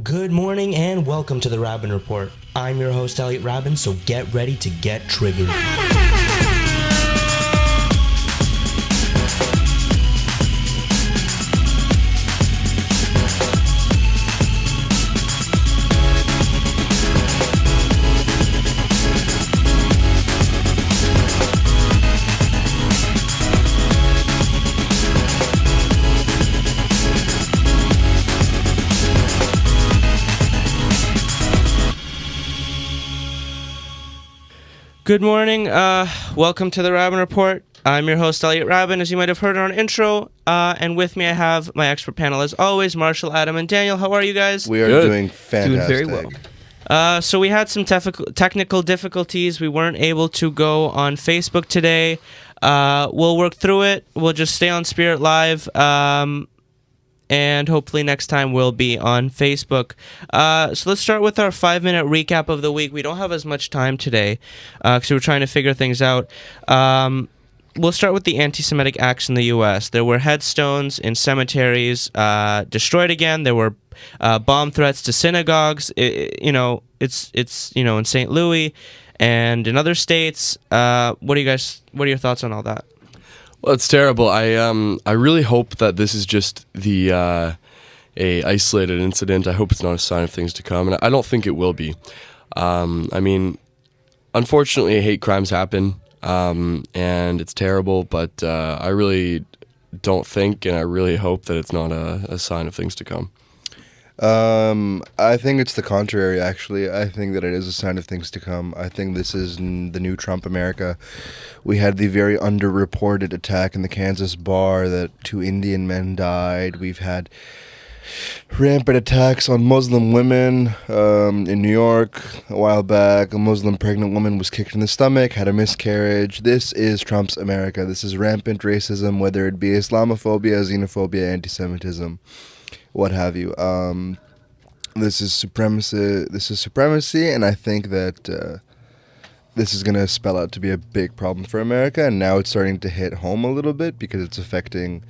Good morning and welcome to the Raben Report. I'm your host, Elliot Raben, so get ready to get triggered. Good morning. Welcome to the Raben Report. I'm your host, Elliot Raben, as you might have heard on our intro. And with me, I have my expert panel, as always, Marshall, Adam, and Daniel. How are you guys? We are doing fantastic. Doing very well. So we had some technical difficulties. We weren't able to go on Facebook today. We'll work through it. We'll just stay on Spirit Live. And hopefully next time we'll be on Facebook. So let's start with our 5-minute recap of the week. We don't have as much time today because we're trying to figure things out. We'll start with the anti-Semitic acts in the U.S. There were headstones in cemeteries destroyed again. There were bomb threats to synagogues. It's in St. Louis and in other states. What are your thoughts on all that? Well, it's terrible. I really hope that this is just a isolated incident. I hope it's not a sign of things to come, and I don't think it will be. Unfortunately, hate crimes happen, and it's terrible. But I really don't think, and I really hope that it's not a sign of things to come. I think it's the contrary, actually. I think that it is a sign of things to come. I think this is the new Trump America. We had the very underreported attack in the Kansas bar that 2 Indian men died. We've had rampant attacks on Muslim women in New York a while back. A Muslim pregnant woman was kicked in the stomach, had a miscarriage. This is Trump's America. This is rampant racism, whether it be Islamophobia, xenophobia, anti-Semitism, what have you. This is supremacy, and I think that this is going to spell out to be a big problem for America, and now it's starting to hit home a little bit because it's affecting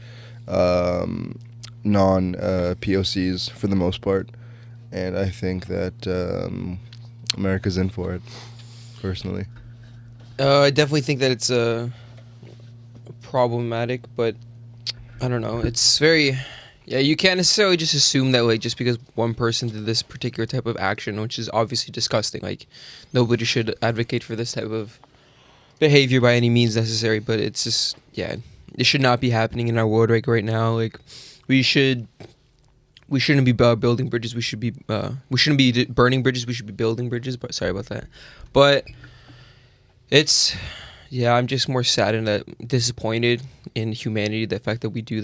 non-POCs for the most part, and I think that America's in for it, personally. I definitely think that it's problematic, but I don't know. It's very... Yeah, you can't necessarily just assume that, just because one person did this particular type of action, which is obviously disgusting. Nobody should advocate for this type of behavior by any means necessary, but it's just, it should not be happening in our world right now. We shouldn't be building bridges. We shouldn't be burning bridges. We should be building bridges, but sorry about that. But it's... Yeah, I'm just more sad and disappointed in humanity, the fact that we do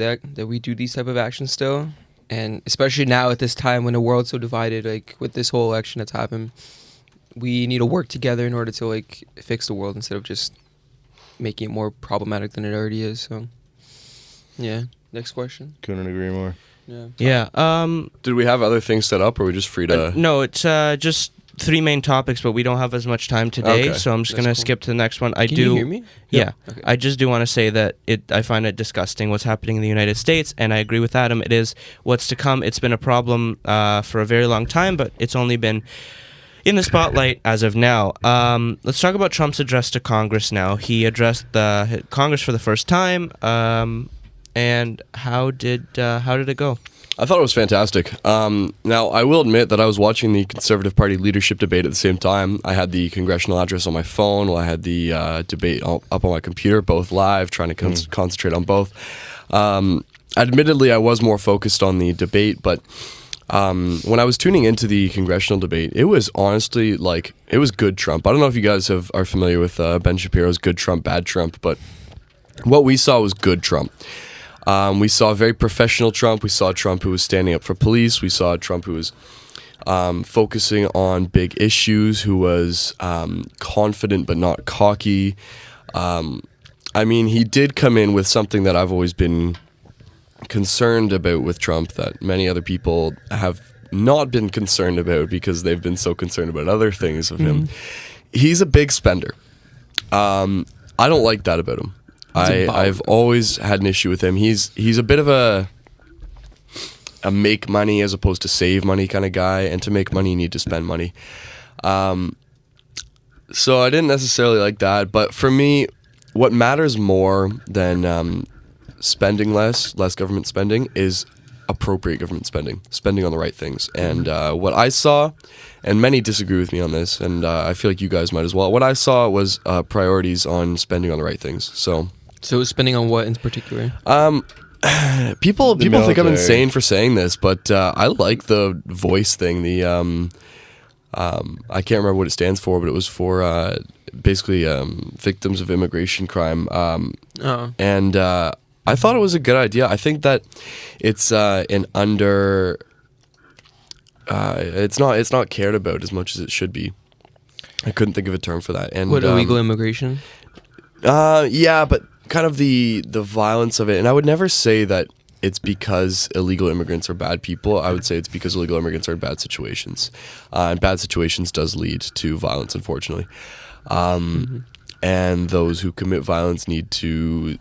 these type of actions still. And especially now at this time when the world's so divided, with this whole election that's happened, we need to work together in order to fix the world instead of just making it more problematic than it already is. So, yeah. Next question. Couldn't agree more. Yeah. Did we have other things set up, or are we just free to... No, it's just 3 main topics, but we don't have as much time today, so I'm just going to skip to the next one. Can you hear me? Yeah. Okay. I just do want to say that I find it disgusting what's happening in the United States, and I agree with Adam. It is what's to come. It's been a problem for a very long time, but it's only been in the spotlight as of now. Let's talk about Trump's address to Congress now. He addressed the Congress for the first time, and how did it go? I thought it was fantastic. Now, I will admit that I was watching the Conservative Party leadership debate at the same time. I had the congressional address on my phone while I had the debate up on my computer, both live, trying to concentrate on both. Admittedly, I was more focused on the debate, but when I was tuning into the congressional debate, it was honestly it was good Trump. I don't know if you guys are familiar with Ben Shapiro's Good Trump, Bad Trump, but what we saw was good Trump. We saw a very professional Trump. We saw a Trump who was standing up for police. We saw a Trump who was focusing on big issues, who was confident but not cocky. He did come in with something that I've always been concerned about with Trump that many other people have not been concerned about because they've been so concerned about other things of him. He's a big spender. I don't like that about him. I've always had an issue with him. He's a bit of a a make money as opposed to save money kind of guy, and to make money you need to spend money. So I didn't necessarily like that, but for me, what matters more than spending less government spending, is appropriate government spending on the right things. And what I saw, and many disagree with me on this, and I feel like you guys might as well, what I saw was priorities on spending on the right things. So spending on what in particular? People think I'm military. insane for saying this, but I like the voice thing. The I can't remember what it stands for, but it was for basically victims of immigration crime. And I thought it was a good idea. I think that it's an under. It's not cared about as much as it should be. I couldn't think of a term for that. And What, illegal immigration? Yeah, but kind of the violence of it. And I would never say that it's because illegal immigrants are bad people. I would say it's because illegal immigrants are in bad situations. And bad situations does lead to violence, unfortunately. And those who commit violence need to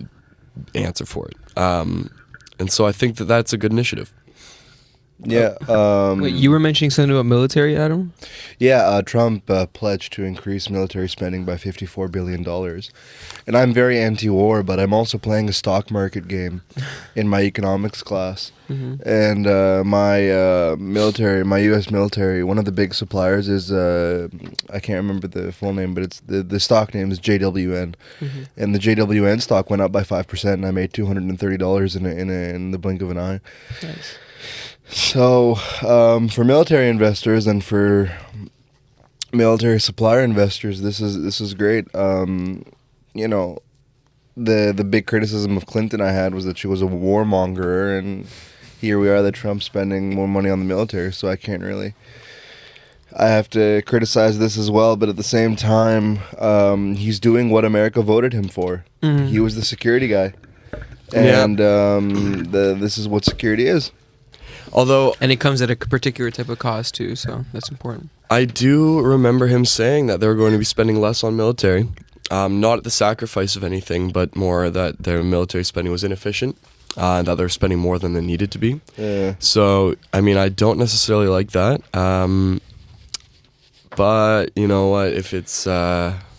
answer for it. And so I think that that's a good initiative. Yeah. Wait, you were mentioning something about military, Adam? Yeah, Trump pledged to increase military spending by $54 billion. And I'm very anti-war, but I'm also playing a stock market game in my economics class. And my U.S. military, one of the big suppliers is, I can't remember the full name, but it's the stock name is JWN. And the JWN stock went up by 5%, and I made $230 in the blink of an eye. Nice. So, for military investors and for military supplier investors, this is great. You know, the big criticism of Clinton I had was that she was a warmonger, and here we are that Trump's spending more money on the military, so I have to criticize this as well, but at the same time, he's doing what America voted him for. He was the security guy. And this is what security is. And it comes at a particular type of cost too, so that's important. I do remember him saying that they were going to be spending less on military, not at the sacrifice of anything, but more that their military spending was inefficient, and that they're spending more than they needed to be. Yeah. So, I mean, I don't necessarily like that, but you know what, if it's...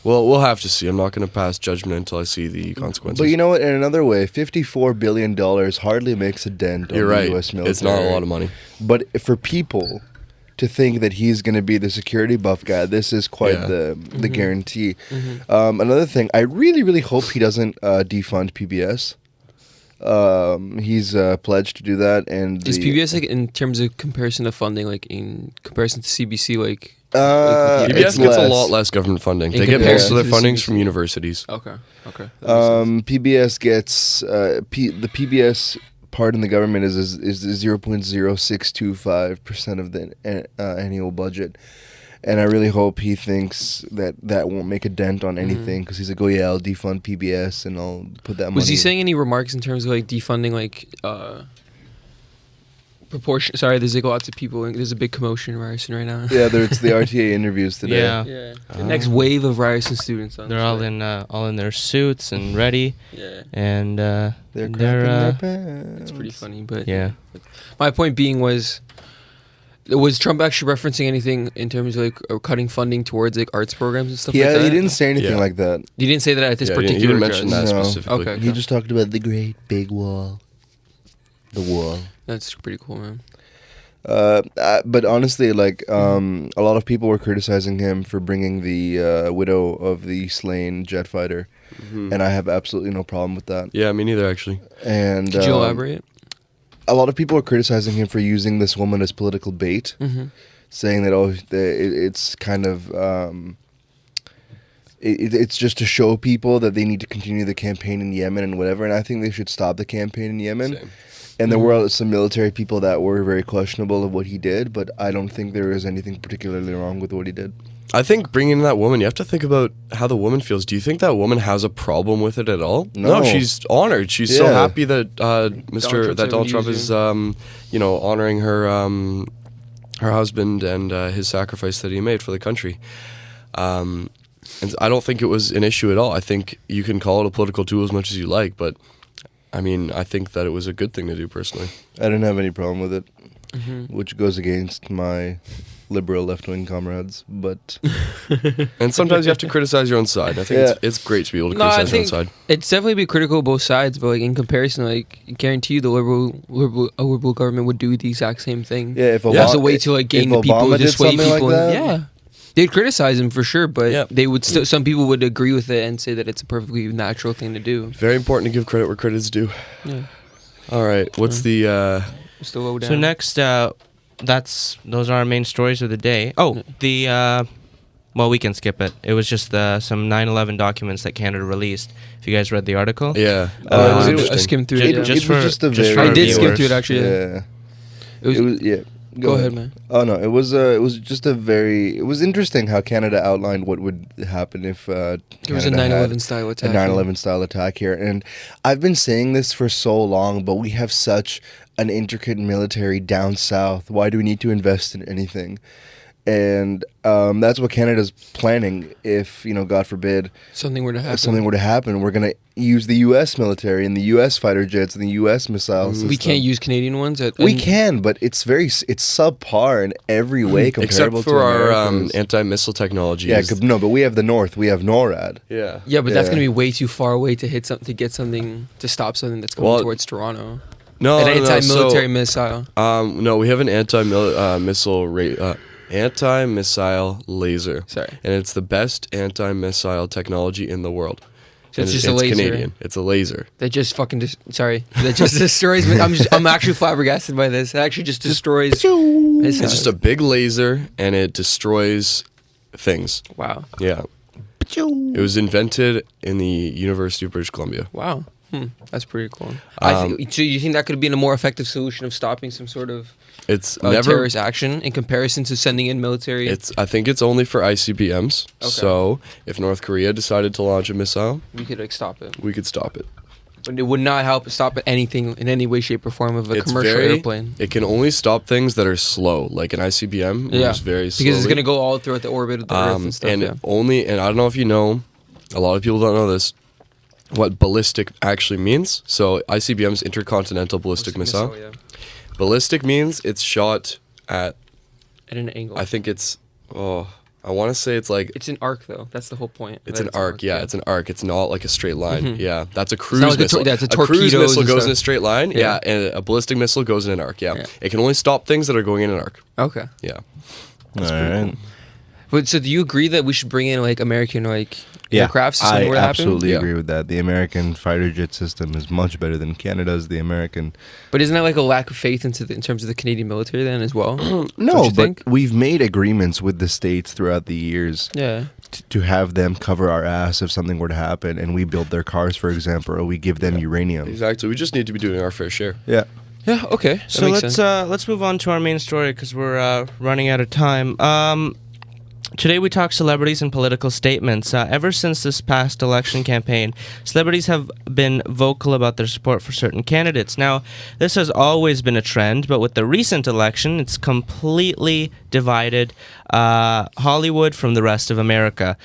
Well, we'll have to see. I'm not going to pass judgment until I see the consequences. But you know what? In another way, $54 billion hardly makes a dent on the U.S. military. It's not a lot of money. But for people to think that he's going to be the security buff guy, this is quite the guarantee. Another thing, I really, really hope he doesn't defund PBS. He's pledged to do that. And is PBS, like, in terms of comparison of funding, like in comparison to CBC, like... PBS gets a lot less government funding. They get most of their fundings from universities. Okay. PBS gets the PBS part in the government is 0.0625% of the annual budget, and I really hope he thinks that won't make a dent on anything, because he's like, oh yeah, I'll defund PBS and I'll put that money. Was he saying any remarks in terms of like defunding, like proportion? Sorry, there's like lots of people. There's a big commotion in Ryerson right now. Yeah, it's the RTA interviews today. Yeah. The next wave of Ryerson students. They're all in their suits and ready. Yeah. And They're their pants. It's pretty funny, but yeah. My point being was Trump actually referencing anything in terms of like cutting funding towards like arts programs and stuff like that? Yeah, he didn't say anything like that. He didn't say that at this particular. He didn't mention that No. specifically. Okay. He just talked about the great big wall. The wall. That's pretty cool, man. But honestly, like, a lot of people were criticizing him for bringing the widow of the slain jet fighter, and I have absolutely no problem with that. Yeah, me neither, actually. And Could you elaborate? A lot of people are criticizing him for using this woman as political bait, saying that it's kind of it's just to show people that they need to continue the campaign in Yemen and whatever. And I think they should stop the campaign in Yemen. Same. And there were some military people that were very questionable of what he did, but I don't think there is anything particularly wrong with what he did. I think bringing in that woman, you have to think about how the woman feels. Do you think that woman has a problem with it at all? No. She's honored. She's so happy that Donald Trump is, honoring her husband and his sacrifice that he made for the country. And I don't think it was an issue at all. I think you can call it a political tool as much as you like, but I mean, I think that it was a good thing to do personally. I didn't have any problem with it, Mm-hmm. which goes against my liberal left-wing comrades. But And sometimes you have to criticize your own side. I think Yeah. it's great to be able to No, I criticize your own think side. it's definitely be critical of both sides, but like in comparison, like I guarantee you, the liberal government would do the exact same thing. yeah, if As a Obama, way to like gain the if people, Obama did dissuade something people. like that, Yeah, they'd criticize him for sure, but Yeah. they would still. Some people would agree with it and say that it's a perfectly natural thing to do. Very important to give credit where credit is due. Yeah, All right, what's the... still low down. So next, those are our main stories of the day. Oh, well, we can skip it. It was just some 9/11 documents that Canada released. If you guys read the article. Yeah. Uh, It was I I interesting. skimmed through Ju- it. Yeah. just it for- was just a just very. for I our did skim viewers. through it actually. Yeah. It was, Yeah. go ahead, man. Oh no, it was just a very. It was interesting how Canada outlined what would happen if There was a Canada had 9/11 style a attack. 9/11 style attack here, and I've been saying this for so long, but we have such an intricate military down south. Why do we need to invest in anything? And that's what Canada's planning. If God forbid, Something were to happen. if something were to happen, we're gonna use the U.S. military and the U.S. fighter jets and the U.S. missiles. We can't use Canadian ones. We can, but it's subpar in every way Except comparable for to our America's. anti-missile technology. Yeah, is- no, but we have the North. We have NORAD. yeah. Yeah, but that's Yeah. gonna be way too far away to hit something to get something to stop something that's coming Well, towards Toronto. No, An no, no, anti-military so, missile. no, we have an anti-missile laser. Sorry. And it's the best anti-missile technology in the world. So it's And just a laser. Canadian. It's a laser. That just fucking that just destroys me. I'm actually flabbergasted by this. It actually just destroys. It's just a big laser, and it destroys things. wow. Yeah. It was invented in the University of British Columbia. Wow. That's pretty cool. Um, So you think that could have been a more effective solution of stopping some sort of It's never. terrorist action in comparison to sending in military? I think it's only for ICBMs. Okay. So if North Korea decided to launch a missile, We could like stop it, we could stop it. but it would not help stop anything in any way, shape, or form of a It's commercial very- airplane. It can only stop things that are slow, like an ICBM. Yeah, moves very slowly. because it's gonna go all throughout the orbit of the Earth and stuff. and Yeah. and I don't know if you know, a lot of people don't know this, what ballistic actually means. So ICBM's intercontinental ballistic missile. Yeah. Ballistic means it's shot at, At an angle. I think it's, I want to say it's like, It's an arc though. That's the whole point. it's that an arc. Yeah, it's an arc. It's not like a straight line. Mhm. Yeah, that's a cruise not like a missile. that's a cruise torpedoes missile and goes stuff. in a straight line. Yeah. Yeah, and a ballistic missile goes in an arc. Yeah. Yeah. It can only stop things that are going in an arc. Okay. Yeah. All right. But so do you agree that we should bring in like American aircrafts? If I something were to happen? absolutely Yeah. agree with that. The American fighter jet system is much better than Canada's. The American. But isn't that like a lack of faith in terms of the Canadian military then as well? Don't No, you but think? we've made agreements with the states throughout the years Yeah. to have them cover our ass if something were to happen, and we build their cars, for example, or we give them uranium. Exactly. We just need to be doing our fair share. Yeah. Yeah. Okay. That So makes let's sense. let's move on to our main story because we're running out of time. Today we talk celebrities and political statements. Ever since this past election campaign, celebrities have been vocal about their support for certain candidates. Now, this has always been a trend, but with the recent election, it's completely divided Hollywood from the rest of America.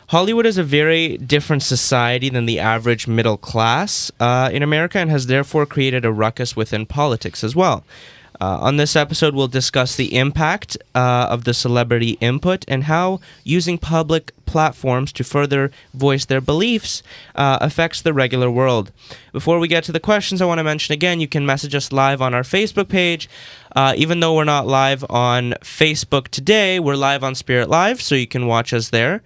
Hollywood is a very different society than the average middle class in America and has therefore created a ruckus within politics as well. On this episode, we'll discuss the impact of the celebrity input and how using public platforms to further voice their beliefs affects the regular world. Before we get to the questions, I want to mention again, you can message us live on our Facebook page. Even though we're not live on Facebook today, we're live on Spirit Live, so you can watch us there.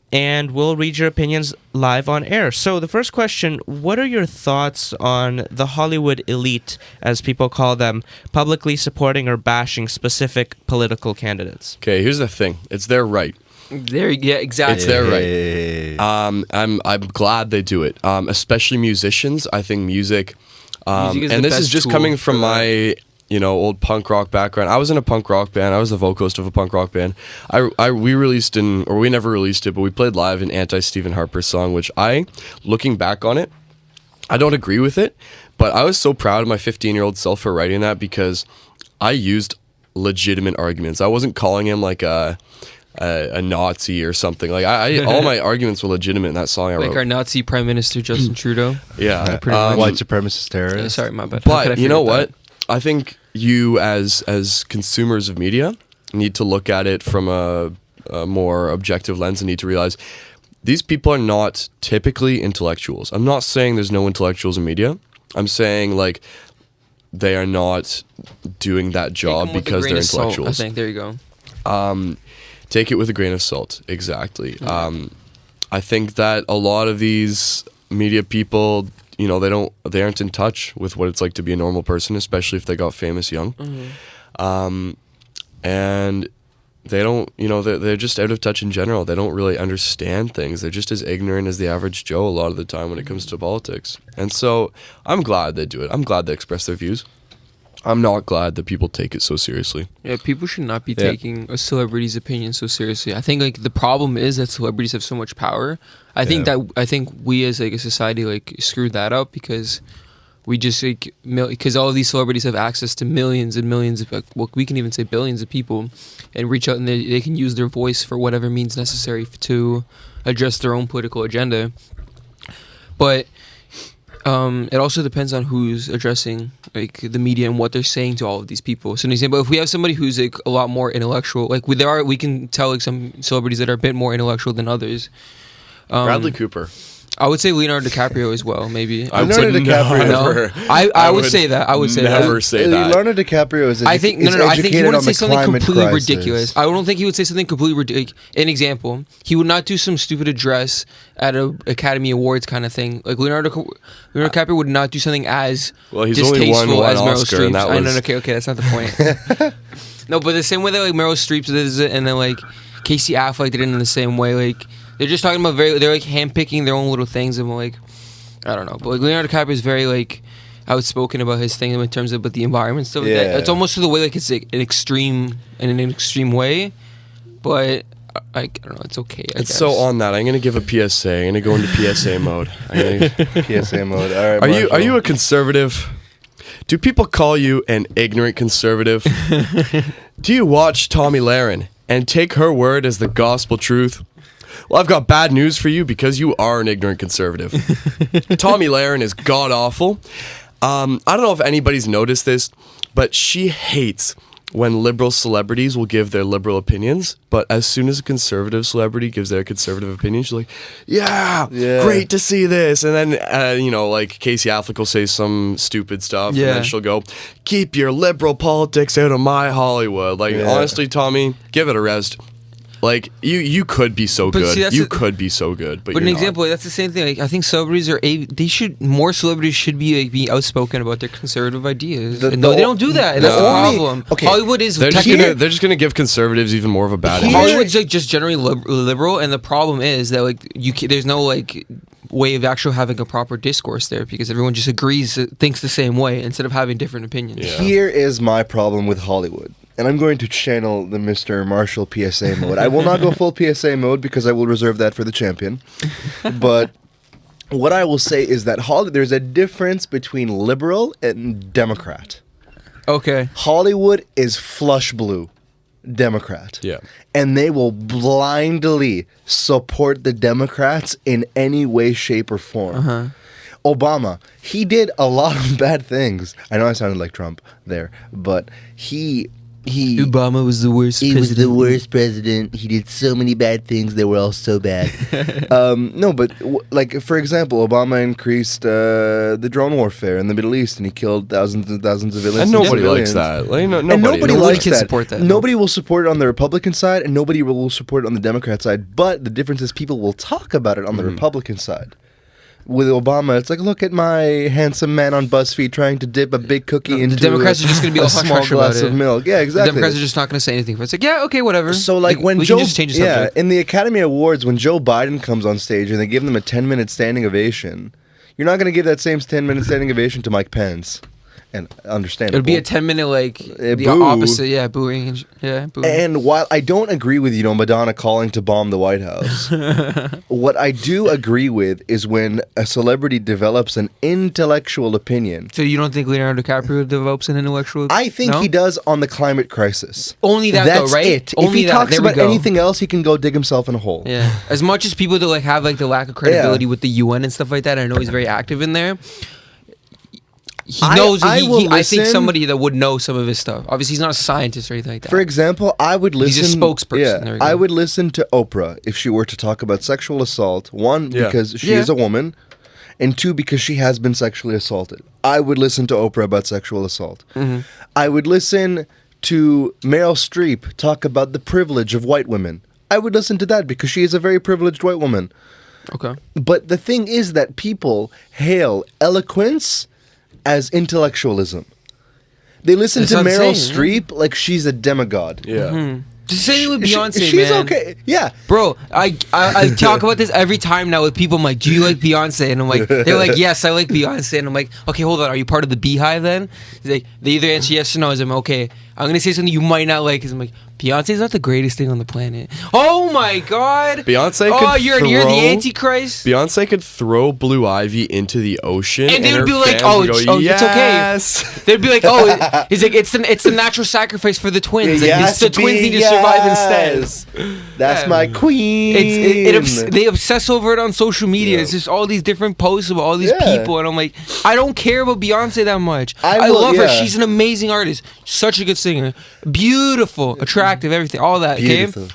And we'll read your opinions live on air. So the first question, what are your thoughts on the Hollywood elite, as people call them, publicly supporting or bashing specific political candidates? Okay, here's the thing. It's their right. Yeah, exactly. It's their right. Hey. I'm glad they do it. Especially musicians. I think music. Music is and the this is best just tool coming for from that. my old punk rock background. I was in a punk rock band. I was the vocalist of a punk rock band. We never released it, but we played live an anti-Stephen Harper song, which looking back on it, I don't agree with it, but I was so proud of my 15-year-old self for writing that because I used legitimate arguments. I wasn't calling him like a a Nazi or something. Like I all my arguments were legitimate in that song I Like wrote. our Nazi Prime Minister Justin Trudeau. Yeah, pretty much. White supremacist terrorist. Sorry, my bad. How could I but you know forget what? I think you as consumers of media need to look at it from a more objective lens and need to realize these people are not typically intellectuals. I'm not saying there's no intellectuals in media. I'm saying like they are not doing that Take job 'em with a because grain they're of salt, intellectuals. I think there you go. Take it with a grain of salt. Exactly. I think that a lot of these media people, you know, they aren't in touch with what it's like to be a normal person, especially if they got famous young. And they don't, you know, they're just out of touch in general. They don't really understand things. They're just as ignorant as the average Joe a lot of the time when it comes to politics. And so I'm glad they do it. I'm glad they express their views. I'm not glad that people take it so seriously. Yeah, people should not be taking a celebrity's opinion so seriously. I think like the problem is that celebrities have so much power. I think we as like a society like screwed that up because we just like because all of these celebrities have access to millions and millions of well, we can even say billions of people and reach out and they can use their voice for whatever means necessary to address their own political agenda. But it also depends on who's addressing like the media and what they're saying to all of these people. So an example, if we have somebody who's like a lot more intellectual, like we can tell like some celebrities that are a bit more intellectual than others. Bradley Cooper. I would say Leonardo DiCaprio as well, maybe. I would say DiCaprio. I would say that. I would say that. Never say that. Leonardo DiCaprio is I think no. I think he educated wouldn't on say the something climate completely crisis. ridiculous. I don't think he would say something completely ridiculous. An example, he would not do some stupid address at a Academy Awards kind of thing. Like Leonardo DiCaprio would not do something as Well, he's only distasteful won as one Meryl Oscar, Streep. and that I know, was- okay, that's not the point. No, but the same way that like Meryl Streep does it, and then like Casey Affleck did it in the same way. Like they're just talking about they're like handpicking their own little things, and like I don't know. But like Leonardo DiCaprio is very like outspoken about his thing in terms of the environment stuff. Like that. Yeah. It's almost to the way like it's like an extreme in an extreme way, but I don't know. It's okay. I And guess. so on that, I'm gonna give a PSA. I'm gonna go into PSA mode. PSA mode. All right. Are you a conservative? Do people call you an ignorant conservative? Do you watch Tomi Lahren and take her word as the gospel truth? Well, I've got bad news for you because you are an ignorant conservative. Tomi Lahren is god awful. I don't know if anybody's noticed this, but she hates when liberal celebrities will give their liberal opinions, but as soon as a conservative celebrity gives their conservative opinion, she's like, yeah, great to see this. And then, you know, like Casey Affleck will say some stupid stuff, and then she'll go, keep your liberal politics out of my Hollywood. Like, honestly, Tommy, give it a rest. Like, you could be so But good. see, that's You the- could be so good, but But you're an not. example, that's the same thing. Like, I think celebrities more celebrities should be like, be outspoken about their conservative ideas. The- No, the- they don't do that. And the that's the only- problem. okay, Hollywood is They're technically just gonna give conservatives even more of a bad Here- image. Hollywood's like just generally liberal, and the problem is that like there's no like way of actually having a proper discourse there because everyone just thinks the same way instead of having different opinions. Yeah. Here is my problem with Hollywood. And I'm going to channel the Mr. Marshall PSA mode. I will not go full PSA mode because I will reserve that for the champion. But what I will say is that there's a difference between liberal and Democrat. Okay. Hollywood is flush blue Democrat. Yeah. And they will blindly support the Democrats in any way, shape, or form. Obama, he did a lot of bad things. I know I sounded like Trump there, but he Obama was the worst. he was the worst president. He did so many bad things. They were all so bad. No, but like for example, Obama increased the drone warfare in the Middle East, and he killed thousands and thousands of innocent And nobody civilians. likes that. Like, And nobody nobody Nobody likes can that. support that. Nobody will support it on the Republican side, and nobody will support it on the Democrat side. But the difference is people will talk about it on the Republican side. With Obama, it's like, look at my handsome man on BuzzFeed trying to dip a big cookie into the Democrats are just going to be a all small hush about glass it. of milk. Yeah, exactly. The Democrats are just not going to say anything. But it's like, yeah, okay, whatever. So like when we Joe, can just change the subject. in the Academy Awards, when Joe Biden comes on stage and they give them a 10-minute standing ovation, you're not going to give that same 10-minute standing ovation to Mike Pence. and understandable. It'd be a 10-minute like the boo. opposite, yeah, booing, booing. And while I don't agree with, Madonna calling to bomb the White House, what I do agree with is when a celebrity develops an intellectual opinion. So you don't think Leonardo DiCaprio develops an intellectual? I think No? he does on the climate crisis. Only that That's though, right? it. Only if he that. talks There we about go. anything else, he can go dig himself in a hole. Yeah. As much as people that like have like the lack of credibility with the UN and stuff like that, I know he's very active in there. He knows. I will I think listen- somebody that would know some of his stuff. Obviously, he's not a scientist or anything like that. For example, I would listen. He's a spokesperson. There we go. I would listen to Oprah if she were to talk about sexual assault. One, Yeah. because she Yeah. is a woman, and two, because she has been sexually assaulted. I would listen to Oprah about sexual assault. Mm-hmm. I would listen to Meryl Streep talk about the privilege of white women. I would listen to that because she is a very privileged white woman. Okay. But the thing is that people hail eloquence as intellectualism. They listen That's to what I'm Meryl saying, Streep like she's a demigod. Yeah. Just say it with Beyonce, She's man. okay. Yeah. Bro, I talk about this every time now with people. I'm like, do you like Beyonce? And I'm like, they're like, yes, I like Beyonce. And I'm like, okay, hold on, are you part of the Beehive then? He's like, they either answer yes or no. I'm okay. I'm gonna say something you might not like. Cause I'm like, Beyonce's not the greatest thing on the planet. Oh my god. Beyonce Oh, could you're throw- the Antichrist. Beyonce could throw Blue Ivy into the ocean, And they would her be like, fans "Oh, would go, it's okay." yes. They'd be like, oh, he's like, it's the natural sacrifice for the twins. Like, Yes, the twins need to survive instead. That's Yeah. my queen. They obsess over it on social media. Yeah. It's just all these different posts about all these Yeah. people, and I'm like, I don't care about Beyonce that much. I I will- love her. yeah. She's an amazing artist, such a good singer, beautiful, attractive, everything, all that. Beautiful. Okay,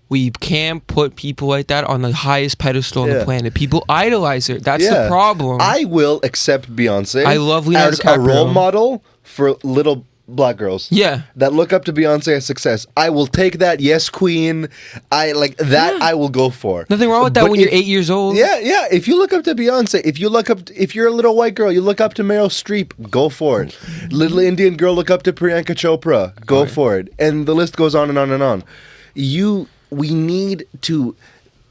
we can't put people like that on the highest pedestal on Yeah. the planet. People idolize her. That's Yeah. the problem. I will accept Beyonce. I love Leonardo as a DiCaprio. role model for little black girls. Yeah. That look up to Beyonce as success. I will take that. Yes, queen. I like that. Yeah. I will go for. Nothing wrong with that But when you're if- 8 years old. Yeah, yeah. If you look up to Beyonce, if you're a little white girl, you look up to Meryl Streep, go for it. Little Indian girl, look up to Priyanka Chopra, go for it. And the list goes on and on and on. We need to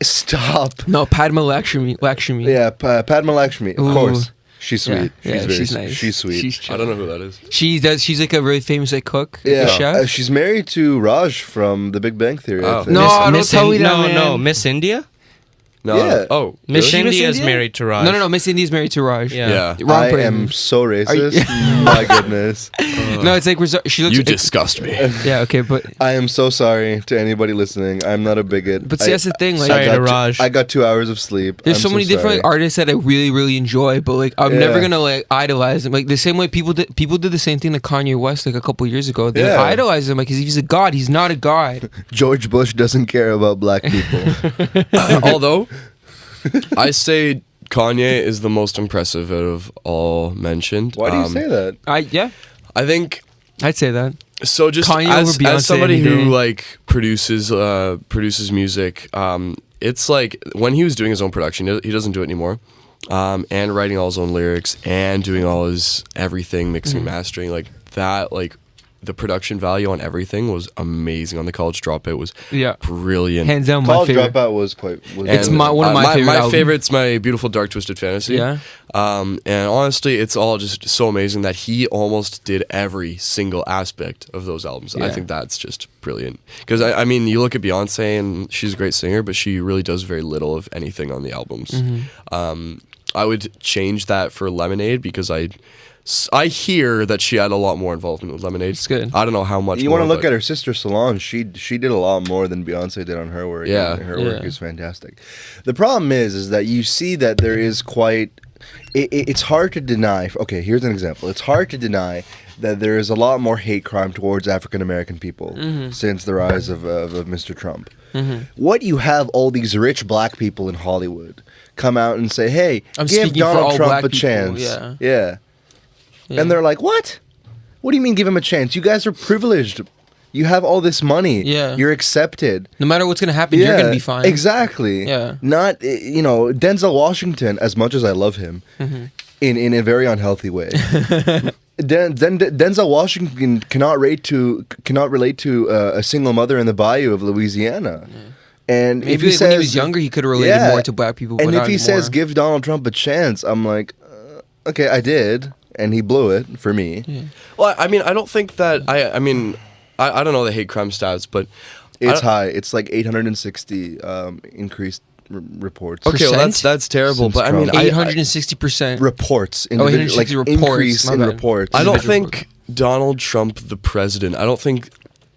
stop. No, Padma Lakshmi. Yeah, Padma Lakshmi, of Ooh. course. She's sweet. Yeah, very she's nice. She's sweet. She's chill. I don't know who that is. She's like a really famous like cook, like yeah, a chef. she's married to Raj from The Big Bang Theory. I Oh. think. No, don't Miss tell me that, No, man. no, Miss India. No. Yeah. Oh. Miss really? India is India? married to Raj. No, Miss India's married to Raj. Yeah. Yeah. Wrong I person. am so Are you- racist. My goodness. No, it's like she looks. You disgust me. Yeah, okay, but I am so sorry to anybody listening. I'm not a bigot. But see, that's the thing, like- Sorry I to got Raj. I got 2 hours of sleep. there's I'm so many different sorry. artists that I really, really enjoy. But like, I'm never Yeah. gonna like idolize them. Like the same way people did the same thing to Kanye West like a couple years ago. They Yeah. idolize him like he's a god. He's not a god. George Bush doesn't care about black people. Although, I say Kanye is the most impressive out of all mentioned. Why do you say that? I think I'd say that. so. Just Kanye over Beyonce as somebody any who day. like produces music, it's like when he was doing his own production, he doesn't do it anymore. And writing all his own lyrics and doing all his everything, mixing, mastering, like that, like the production value on everything was amazing. On the College Dropout was Yeah. brilliant. Hands down, my College favorite. Dropout was quite. Was It's And, one of my favorite My albums. favorite's my Beautiful Dark Twisted Fantasy. Yeah. And honestly, it's all just so amazing that he almost did every single aspect of those albums. I Yeah. think that's just brilliant. Because I mean, you look at Beyonce and she's a great singer, but she really does very little of anything on the albums. I would change that for Lemonade because I hear that she had a lot more involvement with Lemonade. It's good. I don't know how much. You want want to look at her sister Solange? She did a lot more than Beyonce did on her work. Yeah. and her work Yeah. is fantastic. The problem is that you see that there is quite. It's hard to deny. Okay, here's an example. It's hard to deny that there is a lot more hate crime towards African American people since the rise of Mr. Trump. What you have all these rich black people in Hollywood come out and say, "Hey, I'm give speaking for Donald all Trump black a people," chance." yeah. Yeah. Yeah. And they're like, "What? What do you mean give him a chance? You guys are privileged. You have all this money. Yeah. You're accepted. No matter what's gonna happen, you're gonna be fine. Exactly. Yeah. Not Denzel Washington, as much as I love him, in a very unhealthy way. Denzel Washington cannot relate to a single mother in the bayou of Louisiana. And if Maybe he when he was younger, he could have related more to black people. And but if not he says anymore. give Donald Trump a chance, I'm like, okay, I did, and he blew it for me. Yeah. Well, I mean, I don't think that I mean, I don't know the hate crime stats, but It's high. It's like 860 increased reports. okay, well, Percent? that's terrible. Since But I mean, Trump. 860%. Reports, Oh, like 860 reports, increase my in bad. reports. I don't Individual think Donald Trump, the president, I don't think,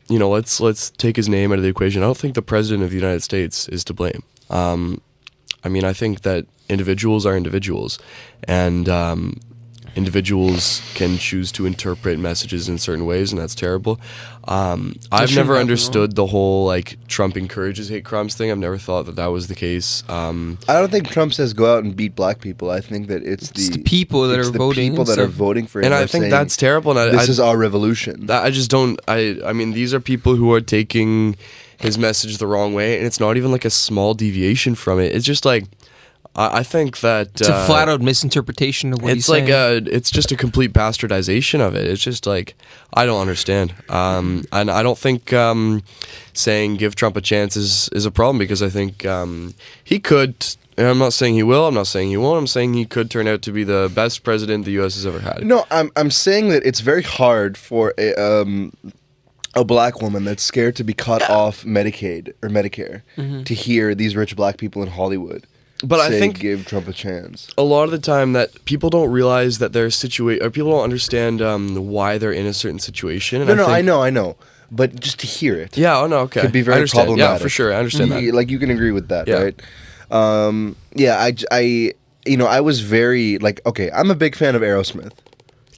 let's take his name out of the equation. I don't think the president of the United States is to blame. I mean, I think that individuals are individuals, and individuals can choose to interpret messages in certain ways, and that's terrible. I've shouldn't never happen, understood the whole, like, Trump encourages hate crimes thing. I've never thought that was the case. I don't think Trump says go out and beat black people. I think that it's the people that it's are the voting people and that are stuff. voting for him. And I are think saying, that's terrible. And this is our revolution. I just don't. I mean, these are people who are taking his message the wrong way, and it's not even like a small deviation from it. It's just like I think that It's a flat out misinterpretation of what he's it's like saying. it's just a complete bastardization of it. It's just like I don't understand, and I don't think saying give Trump a chance is a problem, because I think he could. And I'm not saying he will. I'm not saying he won't. I'm saying he could turn out to be the best president the U.S. has ever had. No, I'm saying that it's very hard for a black woman that's scared to be cut off Medicaid or Medicare to hear these rich black people in Hollywood. But I say, think give Trump a chance. a lot of the time that people don't realize that they're or people don't understand why they're in a certain situation. And I think, I know. But just to hear it. Yeah, oh no, okay. Could be I very understand. problematic. Yeah, for sure, I understand that. Like, you can agree with that, Yeah. right? I was very, like, okay, I'm a big fan of Aerosmith.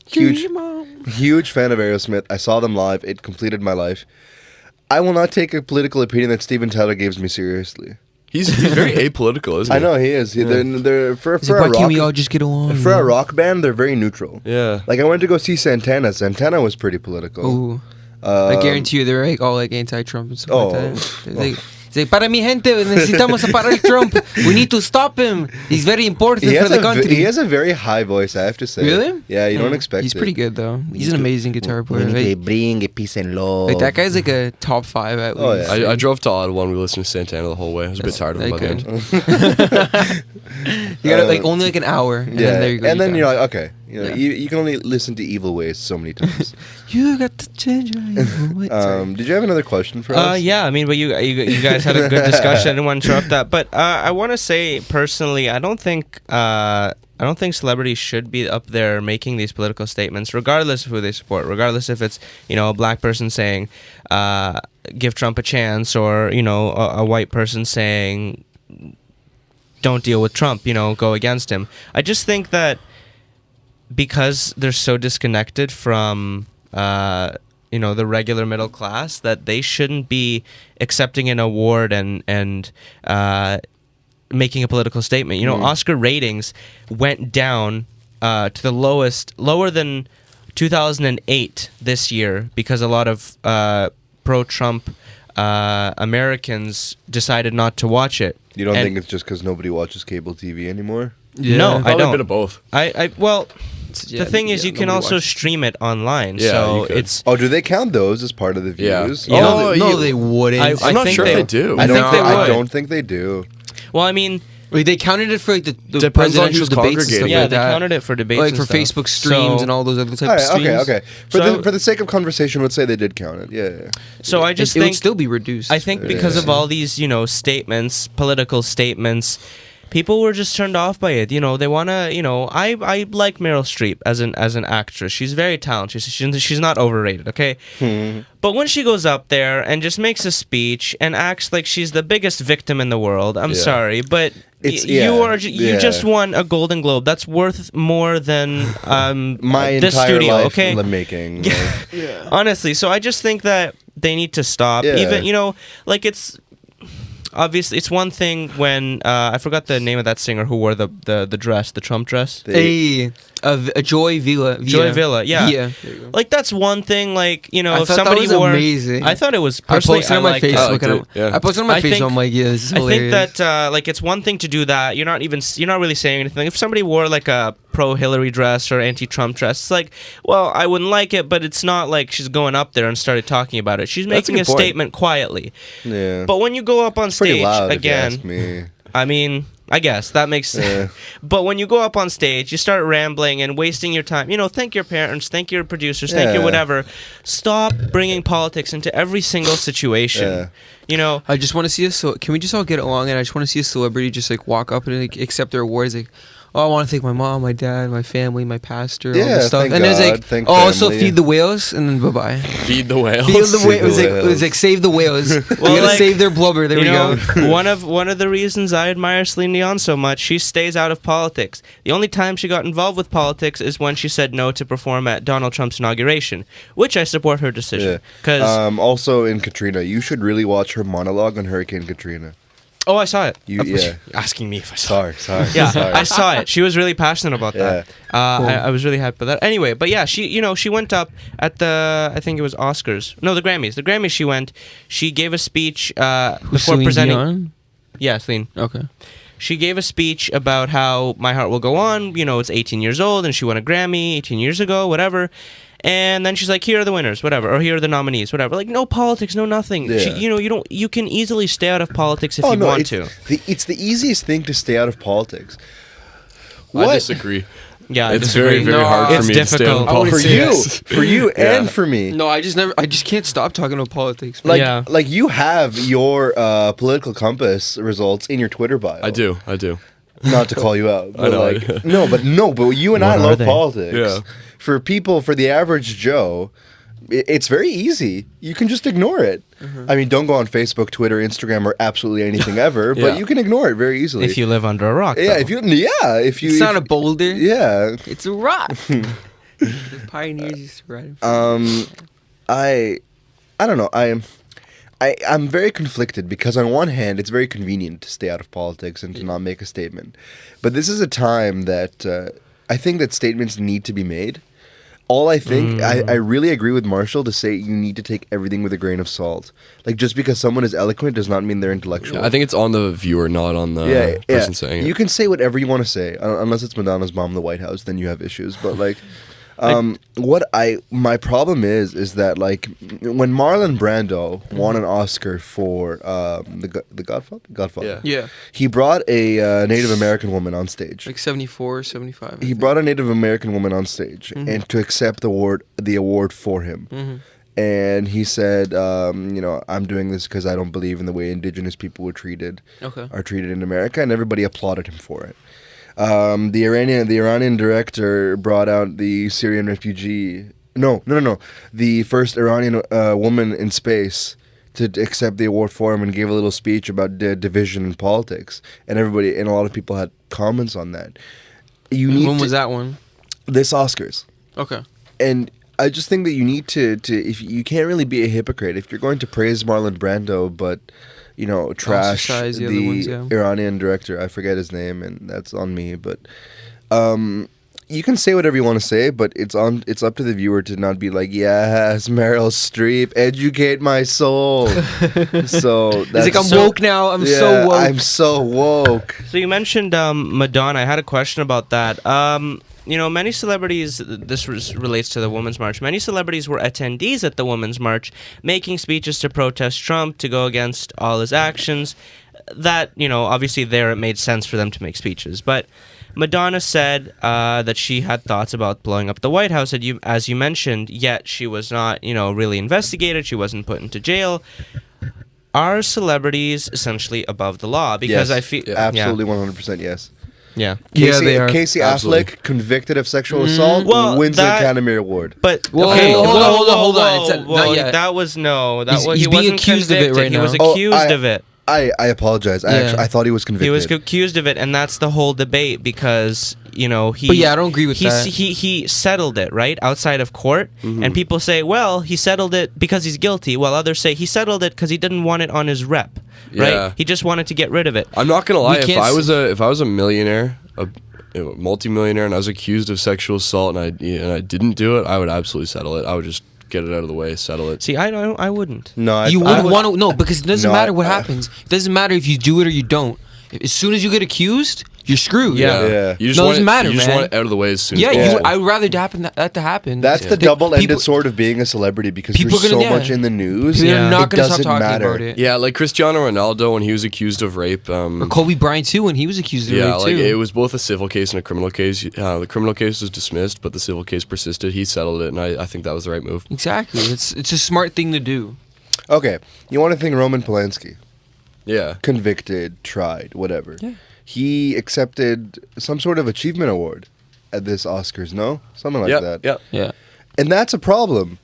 Huge fan of Aerosmith. I saw them live. It completed my life. I will not take a political opinion that Steven Tyler gives me seriously. He's very apolitical, isn't he? I know he is. They're for He's like, a why can't we all rock just get along? for a rock band. They're very neutral. Yeah. Like, I went to go see Santana. Santana was pretty political. Ooh. I guarantee you they're like all like anti-Trump and stuff like that. They're like, it's like, para mi gente, necesitamos a parar Trump. We need to stop him. He's very important He for has, the country. he has a very high voice, I have to say. Really? Yeah, you don't expect He's it. pretty good though. He's an amazing guitar player. We need to Like, bring peace and love. like, that guy's like a top 5 at Oh, least. yeah. I drove to Ottawa and we listened to Santana the whole way. I was a bit tired of him by the end. You got like only like an hour. And Yeah, then there you go. and then you're you're like, okay, Yeah. you can only listen to Evil Ways so many times. you got to change your ways. Did you have another question for us? Yeah, I mean, but you guys had a good discussion. I didn't want to interrupt that, but I want to say personally, I don't think celebrities should be up there making these political statements, regardless of who they support, regardless if it's a black person saying give Trump a chance, or a white person saying don't deal with Trump, go against him. I just think that because they're so disconnected from the regular middle class, that they shouldn't be accepting an award and making a political statement. Oscar ratings went down to the lower than 2008 this year, because a lot of pro-Trump Americans decided not to watch it. You don't think it's just because nobody watches cable TV anymore? No, I Probably don't. a bit of both. The thing is, you can also stream it online, Yeah, so you could. it's. Oh, do they count those as part of the Yeah. views? Yeah. no, you- they wouldn't. I'm not think sure if they do. I think they I would. don't think they do. Well, I mean, Like, they counted it for like the Depends on presidential who's debates and congregating. stuff yeah, like they that. counted it for debates, Like and for stuff. Facebook streams So- and all those other types All of right, streams. okay. So- For the sake of conversation, let's say they did count it. Yeah. So I just it would think still be reduced. I think because of all these, statements, political statements, people were just turned off by it. They want to, I like Meryl Streep as an actress. She's very talented. She's not overrated, okay? But when she goes up there and just makes a speech and acts like she's the biggest victim in the world, I'm Yeah. sorry, but It's- you yeah. just won a Golden Globe. That's worth more than My this entire studio, life okay? making. Yeah. Honestly, so I just think that they need to stop. Yeah. Even it's obviously it's one thing when I forgot the name of that singer who wore the dress, the Trump dress. a Joy Villa. Joy Villa, yeah. Yeah. Like that's one thing. Like I if thought that somebody was wore, amazing. I thought it was I personally. posted it on my liked it. Facebook. liked it, yeah. I posted it on my I Facebook. think- I'm like, yeah, this is I think hilarious. that it's one thing to do that. You're not really saying anything. If somebody wore like a pro-Hillary dress or anti-Trump dress, it's like, well, I wouldn't like it, but it's not like she's going up there and started talking about it. She's That's a making a good point. statement quietly. Yeah. But when you go up on It's pretty stage loud, again, if you ask me. I mean, I guess that makes sense. But when you go up on stage, you start rambling and wasting your time. Thank your parents, thank your producers, thank your whatever. Stop bringing politics into every single situation. I just want to see can we just all get along? And I just want to see a celebrity just like walk up and like accept their awards. Like, I want to thank my mom, my dad, my family, my pastor, all this stuff. Thank And there's God, like, thank also family. feed the whales, and then bye-bye. Feed the whales. Feed the whales. the It was like save the whales. We Well, gotta like, save their blubber. There we go. one of the reasons I admire Celine Dion so much, she stays out of politics. The only time she got involved with politics is when she said no to perform at Donald Trump's inauguration, which I support her decision. Because also in Katrina, you should really watch her monologue on Hurricane Katrina. oh, I saw it. Yeah. Asking me if I saw it. Sorry. Yeah, sorry. I saw it. She was really passionate about that. I was really happy with that. Anyway, but yeah, she went up at I think it was Oscars. No, the Grammys. The Grammys she went. She gave a speech before Celine presenting. Dion? Yeah, Celine. Okay. She gave a speech about how My Heart Will Go On. It's 18 years old and she won a Grammy 18 years ago, whatever. And then she's like, here are the winners, whatever, or here are the nominees, whatever. Like, no politics, no nothing. Yeah. You can easily stay out of politics if you want to. It's the easiest thing to stay out of politics. I disagree. Yeah, I It's disagree. very hard for It's me to stay difficult. on I wouldn't politics. say For you Yeah. and for me. No, I just can't stop talking about politics. Like, Yeah. like you have your political compass results in your Twitter bio. I do. Not to call you out. But know. but you and I What are love they? politics. Yeah. For the average Joe, it's very easy. You can just ignore it. I mean, don't go on Facebook, Twitter, Instagram, or absolutely anything ever, Yeah. but you can ignore it very easily. If you live under a rock. yeah, though. if you It's not a boulder. yeah. It's a rock. The pioneers used to ride in I don't know. I'm very conflicted because on one hand, it's very convenient to stay out of politics and to not make a statement, but this is a time that I think that statements need to be made. All I think, I really agree with Marshall to say you need to take everything with a grain of salt. Like, just because someone is eloquent does not mean they're intellectual. I think it's on the viewer, not on the person saying it. You can say whatever you want to say, unless it's Madonna's mom in the White House, then you have issues. But like, my problem is that like when Marlon Brando won an Oscar for the Godfather, Yeah. he brought a Native American woman on stage. Like 74, 75. I He think. brought a Native American woman on stage and to accept the award for him. And he said, I'm doing this because I don't believe in the way indigenous people are treated in America, and everybody applauded him for it. The Iranian director brought out the Syrian refugee. No. The first Iranian woman in space to accept the award for him and gave a little speech about division in politics, and a lot of people had comments on that. When was that one? This Oscars. Okay. And I just think that you need to if you can't really be a hypocrite if you're going to praise Marlon Brando, but trash Ostracize the the other ones, yeah. Iranian director. I forget his name, and that's on me. But you can say whatever you want to say, but it's up to the viewer to not be like, yes, Meryl Streep, educate my soul. So that's He's like, I'm woke now. I'm so woke. I'm so woke. So you mentioned Madonna. I had a question about that. Many celebrities, this relates to the Women's March, many celebrities were attendees at the Women's March, making speeches to protest Trump, to go against all his actions. That, obviously there it made sense for them to make speeches. But Madonna said that she had thoughts about blowing up the White House, as you mentioned, yet she was not, really investigated. She wasn't put into jail. Are celebrities essentially above the law? Because Yes, I feel... absolutely 100% yes. Yeah. They are. Casey Absolutely. Affleck, convicted of sexual assault, Well, wins that- the Academy Award. But Whoa, okay, hold on, hold on, hold on. whoa, It's whoa, not whoa, yet. that was no. That He's- was, he's he being wasn't accused of it convicted. right He was now. accused of it. I apologize. Yeah. I thought he was convicted. He was accused of it, and that's the whole debate because he. But yeah, I don't agree with that. He settled it right outside of court, and people say, well, he settled it because he's guilty, while others say he settled it because he didn't want it on his rep. Right? Yeah. He just wanted to get rid of it. I'm not gonna lie. We If can't I was a millionaire, a multimillionaire, and I was accused of sexual assault, and I didn't do it, I would absolutely settle it. I would just get it out of the way, settle it. See, I wouldn't. No, You wouldn't want to. No, because it doesn't No, matter what I- happens. It doesn't matter if you do it or you don't. As soon as you get accused, you're screwed. Yeah. You just No, it want doesn't it, matter, you just man. want it out of the way as soon Yeah, as possible. I would rather that to happen. That's the They- double-ended people- sword of being a celebrity because People you're are so gonna- much in the news. People Yeah. are not It going to stop doesn't talking matter. about it. Yeah, like Cristiano Ronaldo when he was accused of rape. Or Kobe Bryant too, when he was accused of Yeah, rape like too. it was both a civil case and a criminal case. The criminal case was dismissed, but the civil case persisted. He settled it, and I think that was the right move. Exactly. It's a smart thing to do. Okay, you want to think Roman Polanski, Yeah. convicted, tried, whatever. Yeah. He accepted some sort of achievement award at this Oscars, no? Something like yeah, that. yeah. Yeah. And that's a problem.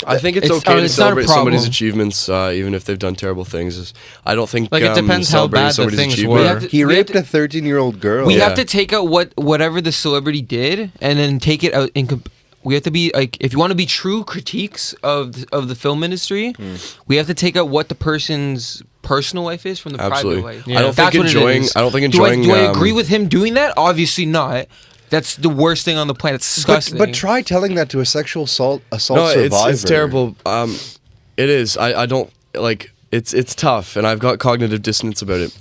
I think it's It's- okay to it's not a celebrate somebody's problem. achievements, even if they've done terrible things. I don't think Like, it depends how celebrating bad the somebody's things achievement- were. We have to- He we have raped to- a 13-year-old girl. We Yeah. have to take out whatever the celebrity did, and then take it out. We have to be like, if you want to be true critiques of the film industry, we have to take out what the person's personal life is from the Absolutely. private life. Yeah. I don't That's think what it enjoying. is. I don't think Do I enjoying. agree with him doing that? Obviously not. That's the worst thing on the planet. It's disgusting. But try telling that to a sexual assault No, survivor. it's terrible. It is. I don't like. It's tough, and I've got cognitive dissonance about it.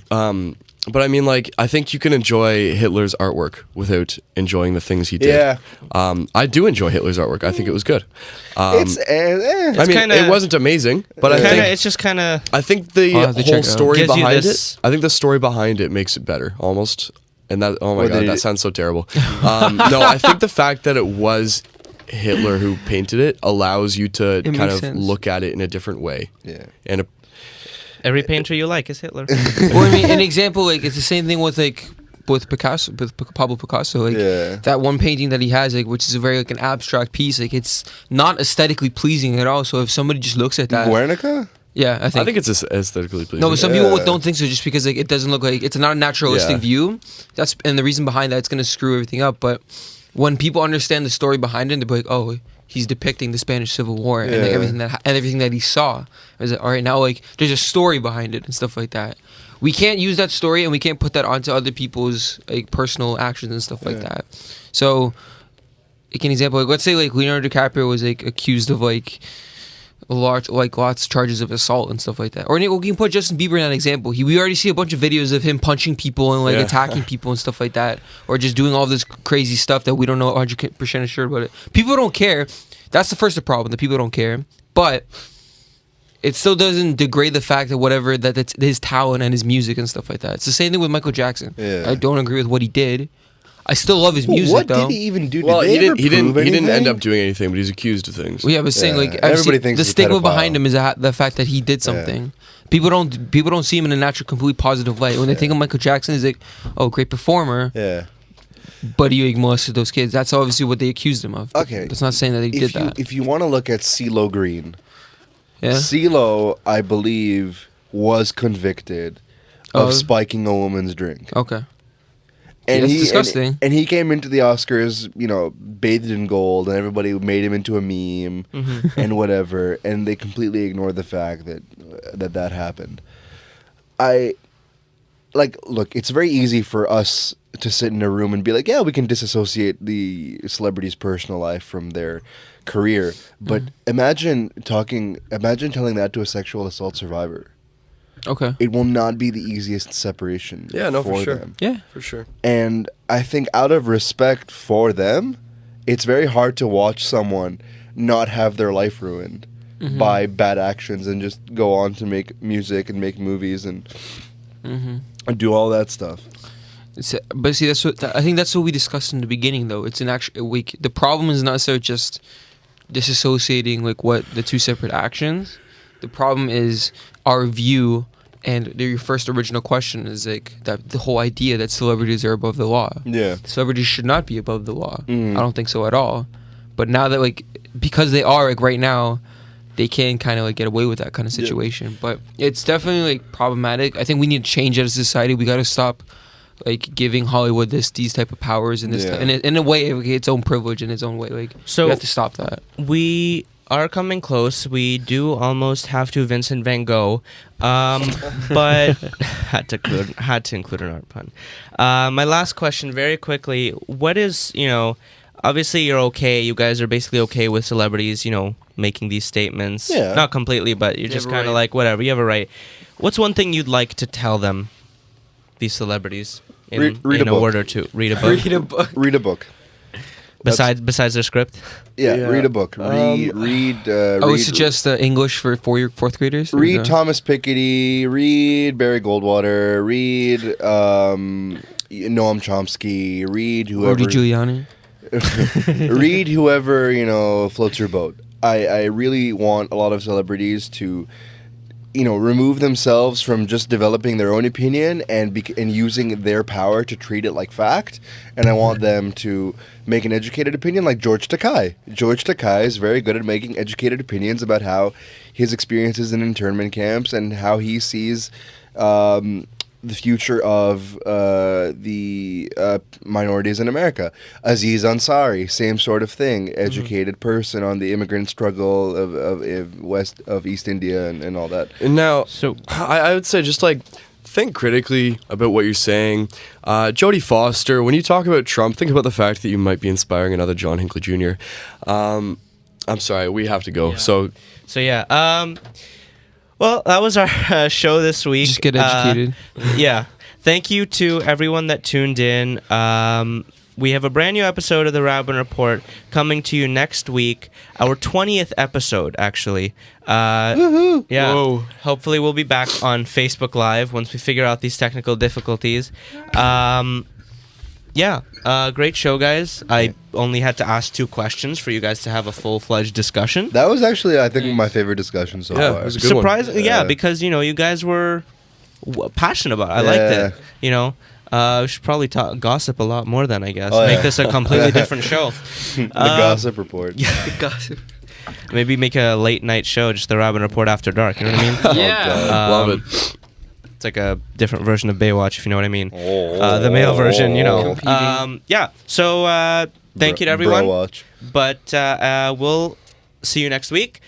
But I mean, like, I think you can enjoy Hitler's artwork without enjoying the things he did. Yeah. I do enjoy Hitler's artwork. I think it was good. It's I mean, kinda- it wasn't amazing, but I Kinda, think it's just kind of. I think the I'll have to check whole it out. story Gives you behind this- it. I think the story behind it makes it better, almost. And that, oh my Or god, they- that sounds so terrible. No, I think the fact that it was Hitler who painted it allows you to kind makes of sense. look at it in a different way. Yeah. And Every painter you like is Hitler. Well, I mean, an example, like, it's the same thing with Picasso, with Pablo Picasso, like Yeah. that one painting that he has, like, which is a very like an abstract piece, like it's not aesthetically pleasing at all. So if somebody just looks at that, Guernica? yeah, I I think. think it's aesthetically pleasing. No, but some Yeah. people don't think so, just because like it doesn't look like it's not a naturalistic Yeah. view. That's and the reason behind that, it's gonna screw everything up. But when people understand the story behind it, they're like, oh, he's depicting the Spanish Civil War and like, Yeah. everything that he saw. Is like, all right, now like there's a story behind it and stuff like that. We can't use that story and we can't put that onto other people's like personal actions and stuff like Yeah. that. So, like an example, like let's say like Leonardo DiCaprio was like accused of like lots of charges of assault and stuff like that. Or we can put Justin Bieber in that example. We already see a bunch of videos of him punching people and like Yeah. attacking people and stuff like that, or just doing all this crazy stuff that we don't know 100% sure about it. People don't care. That's the first problem. That people don't care, but it still doesn't degrade the fact that that's his talent and his music and stuff like that. It's the same thing with Michael Jackson. Yeah. I don't agree with what he did. I still love his music What though. did he even do? Well, did he they ever didn't. prove He didn't end anything? up doing anything, but he's accused of things. Well, yeah, but saying Yeah. like Everybody thinks the he's a stigma pedophile. behind him is the fact that he did something. People don't see him in a natural, completely positive light. When they think of Michael Jackson, he's like, oh, great performer, Yeah. but he molested those kids. That's obviously what they accused him of. Okay. That's not saying that he did that. If you want to look at CeeLo Green, Yeah. CeeLo, I believe, was convicted of Of- spiking a woman's drink. Okay. And That's he, disgusting. And he came into the Oscars, bathed in gold, and everybody made him into a meme and whatever, and they completely ignored the fact that happened. Look, it's very easy for us to sit in a room and be like, yeah, we can disassociate the celebrity's personal life from their career, but imagine telling that to a sexual assault survivor. Okay. It will not be the easiest separation Yeah, no, for sure. them. Yeah. For sure. And I think out of respect for them, it's very hard to watch someone not have their life ruined by bad actions and just go on to make music and make movies and do all that stuff. But see, I think that's what we discussed in the beginning, though. It's an actual week. The problem is not so just disassociating like what the two separate actions. The problem is our view, and your first original question is like that the whole idea that celebrities are above the law. Yeah. Celebrities should not be above the law. Mm. I don't think so at all. But now that because they are right now, they can kind of get away with that kind of situation. But it's definitely problematic. I think we need to change as a society. We got to stop giving Hollywood these type of powers and in a way its own privilege in its own way. So- we have to stop that. We are coming close. We do almost have to Vincent Van Gogh, but had to include an art pun. My last question, very quickly: what is obviously you're okay. You guys are basically okay with celebrities, making these statements. Yeah. Not completely, but you're They just have a kind of right. like whatever. You have a right. What's one thing you'd like to tell them? these celebrities in, Read a in a book. word or two? Read a book. Read a book. Read a book. besides their script. Yeah, Yeah. read a book. Read. Oh, is it just English for fourth graders? Or Read no? Thomas Piketty. Read Barry Goldwater. Read Noam Chomsky. Read whoever. Rudy Giuliani. Read whoever floats your boat. I really want a lot of celebrities to remove themselves from just developing their own opinion and using their power to treat it like fact. And I want them to make an educated opinion like George Takei. George Takei is very good at making educated opinions about how his experiences in internment camps and how he sees the future of the minorities in America. Aziz Ansari, same sort of thing. Educated person on the immigrant struggle of East India and all that. And now, So- I would say just like think critically about what you're saying. Jodie Foster, when you talk about Trump, think about the fact that you might be inspiring another John Hinckley Jr. I'm sorry, we have to go. So So yeah. Well, that was our show this week. Just get educated. Yeah. Thank you to everyone that tuned in. We have a brand new episode of the Raben Report coming to you next week. Our 20th episode, actually. Woohoo! Yeah. Whoa. Hopefully we'll be back on Facebook Live once we figure out these technical difficulties. Yeah. Great show, guys. I only had to ask 2 questions for you guys to have a full-fledged discussion. That was actually, I think, my favorite discussion so Yeah, far. it was a good one. Surprisingly, yeah, Yeah. because you guys were passionate about it. I liked Yeah. it. We should probably gossip a lot more then, I guess. Oh, Make yeah. this a completely different show. The Gossip Report. Gossip. Maybe make a late night show, just the Raben Report after dark. You know what I mean? Yeah. God. love Um, it. It's like a different version of Baywatch, if you know what I mean. Oh. The male version, Competing. Yeah. So thank you to everyone. Bro watch. But we'll see you next week.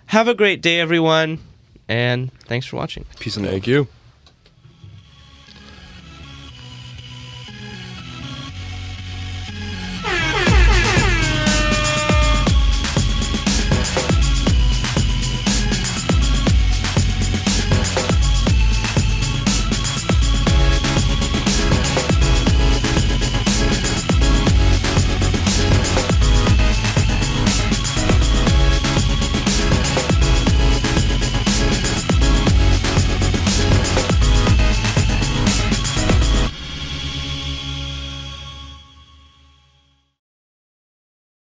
Have a great day, everyone, and thanks for watching. Peace and love. Thank you.